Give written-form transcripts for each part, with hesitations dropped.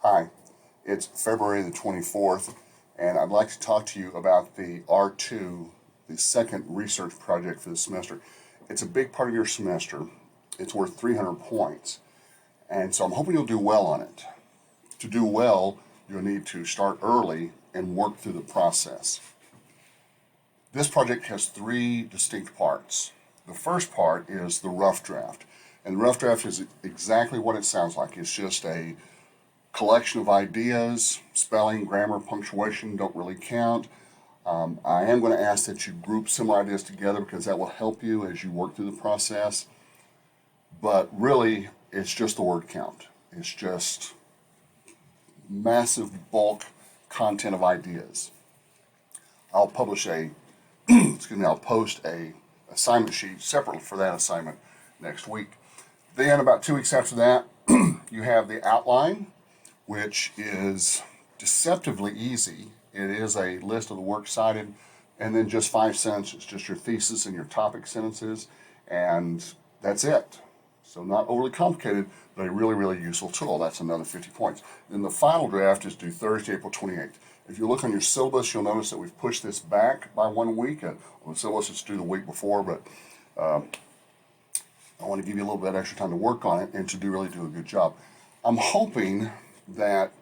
Hi, it's February the 24th, and I'd like to talk to you about the R2, the second research project for the semester. It's a big part of your semester. It's worth 300 points, and so I'm hoping you'll do well on it. To do well, you'll need to start early and work through the process. This project has three distinct parts. The first part is the rough draft, and the rough draft is exactly what it sounds like. It's just a collection of ideas. Spelling, grammar, punctuation don't really count. I am going to ask that you group similar ideas together because that will help you as you work through the process. But really, it's just the word count. It's just massive bulk content of ideas. I'll post a assignment sheet separately for that assignment next week. Then about 2 weeks after that, you have the outline, which is deceptively easy. It is a list of the works cited, and then just 5 sentences, just your thesis and your topic sentences, and that's it. So not overly complicated, but a really, really useful tool. That's another 50 points. Then the final draft is due Thursday, April 28th. If you look on your syllabus, you'll notice that we've pushed this back by 1 week. On the syllabus, it's due the week before, but I want to give you a little bit extra time to work on it and to really do a good job. I'm hoping that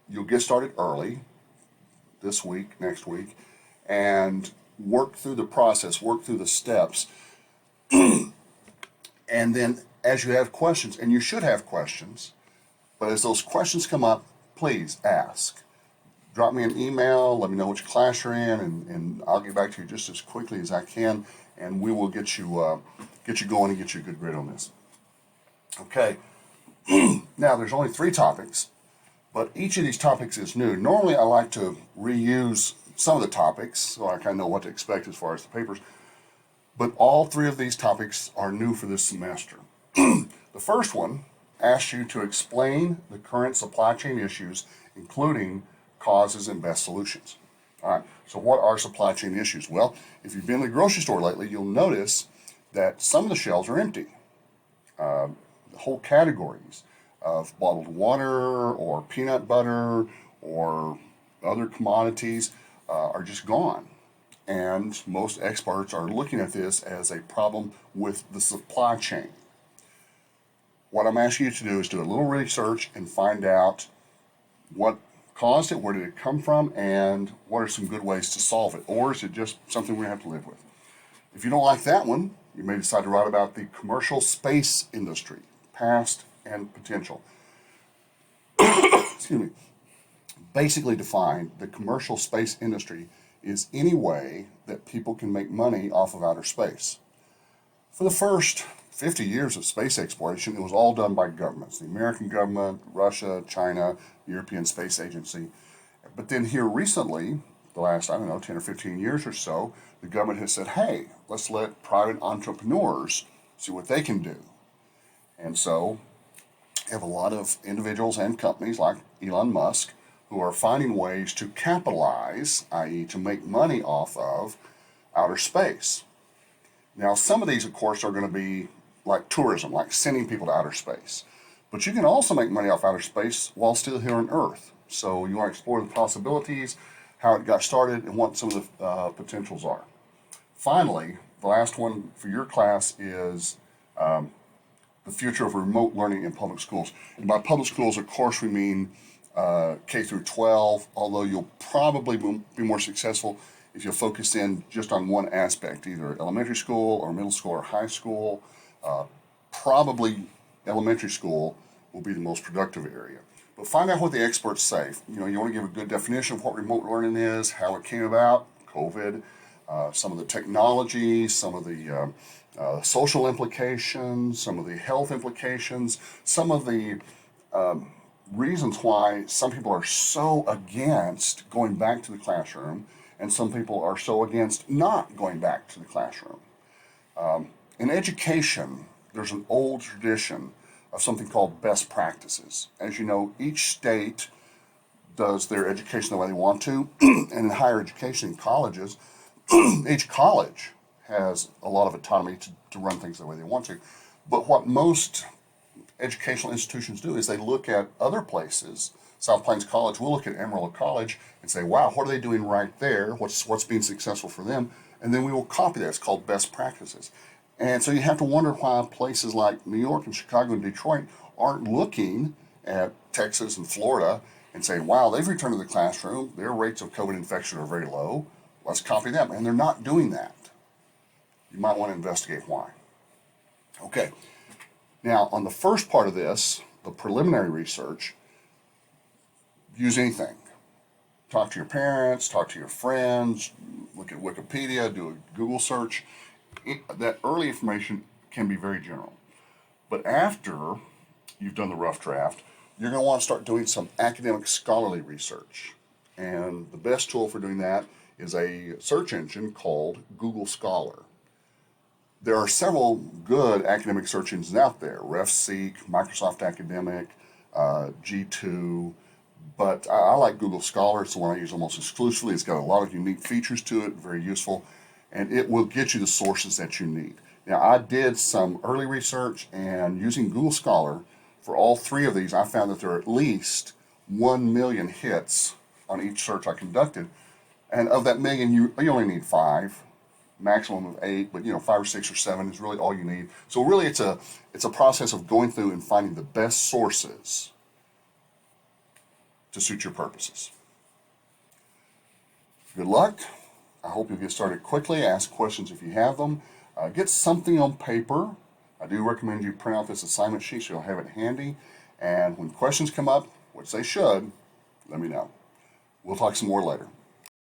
you'll get started early this week, next week, and work through the process, work through the steps. And then as you have questions, and you should have questions, but as those questions come up, please ask. Drop me an email, let me know which class you're in, and I'll get back to you just as quickly as I can, and we will get you going and get you a good grade on this. Okay, now there's only 3 topics, but each of these topics is new. Normally I like to reuse some of the topics so I kind of know what to expect as far as the papers, but all 3 of these topics are new for this semester. The first one asks you to explain the current supply chain issues, including causes and best solutions. All right, so what are supply chain issues? Well, if you've been to the grocery store lately, you'll notice that some of the shelves are empty. Whole categories of bottled water or peanut butter or other commodities are just gone. And most experts are looking at this as a problem with the supply chain. What I'm asking you to do is do a little research and find out what caused it, where did it come from, and what are some good ways to solve it, or is it just something we have to live with? If you don't like that one, you may decide to write about the commercial space industry, past and potential. Excuse me. Basically defined, the commercial space industry is any way that people can make money off of outer space. For the first 50 years of space exploration, it was all done by governments, the American government, Russia, China, the European Space Agency. But then here recently, the last, 10 or 15 years or so, the government has said, hey, let's let private entrepreneurs see what they can do. And so you have a lot of individuals and companies like Elon Musk who are finding ways to capitalize, i.e. to make money off of outer space. Now, some of these, of course, are going to be like tourism, like sending people to outer space. But you can also make money off outer space while still here on Earth. So you want to explore the possibilities, how it got started, and what some of the potentials are. Finally, the last one for your class is the future of remote learning in public schools. And by public schools, of course, we mean K through 12, although you'll probably be more successful if you focus in just on one aspect, either elementary school or middle school or high school. Probably elementary school will be the most productive area. But find out what the experts say. You want to give a good definition of what remote learning is, how it came about, COVID, some of the technologies, some of the social implications, some of the health implications, some of the reasons why some people are so against going back to the classroom and some people are so against not going back to the classroom. In education, there's an old tradition of something called best practices. As you know, each state does their education the way they want to, and in higher education, in colleges, each college has a lot of autonomy to run things the way they want to. But what most educational institutions do is they look at other places. South Plains College, we'll look at Amarillo College and say, wow, what are they doing right there? What's being successful for them? And then we will copy that. It's called best practices. And so you have to wonder why places like New York and Chicago and Detroit aren't looking at Texas and Florida and saying, wow, they've returned to the classroom. Their rates of COVID infection are very low. Let's copy them. And they're not doing that. You might want to investigate why. Okay. Now, on the first part of this, the preliminary research, use anything. Talk to your parents, talk to your friends, look at Wikipedia, do a Google search. That early information can be very general. But after you've done the rough draft, you're going to want to start doing some academic scholarly research. And the best tool for doing that is a search engine called Google Scholar. There are several good academic search engines out there, RefSeek, Microsoft Academic, G2, but I like Google Scholar. It's the one I use almost exclusively. It's got a lot of unique features to it, very useful, and it will get you the sources that you need. Now, I did some early research, and using Google Scholar, for all three of these, I found that there are at least 1 million hits on each search I conducted, and of that million, you only need 5. Maximum of 8, but 5 or 6 or 7 is really all you need. So really it's a process of going through and finding the best sources to suit your purposes. Good luck. I hope you'll get started quickly. Ask questions if you have them. Get something on paper. I do recommend you print out this assignment sheet so you'll have it handy. And when questions come up, which they should, let me know. We'll talk some more later.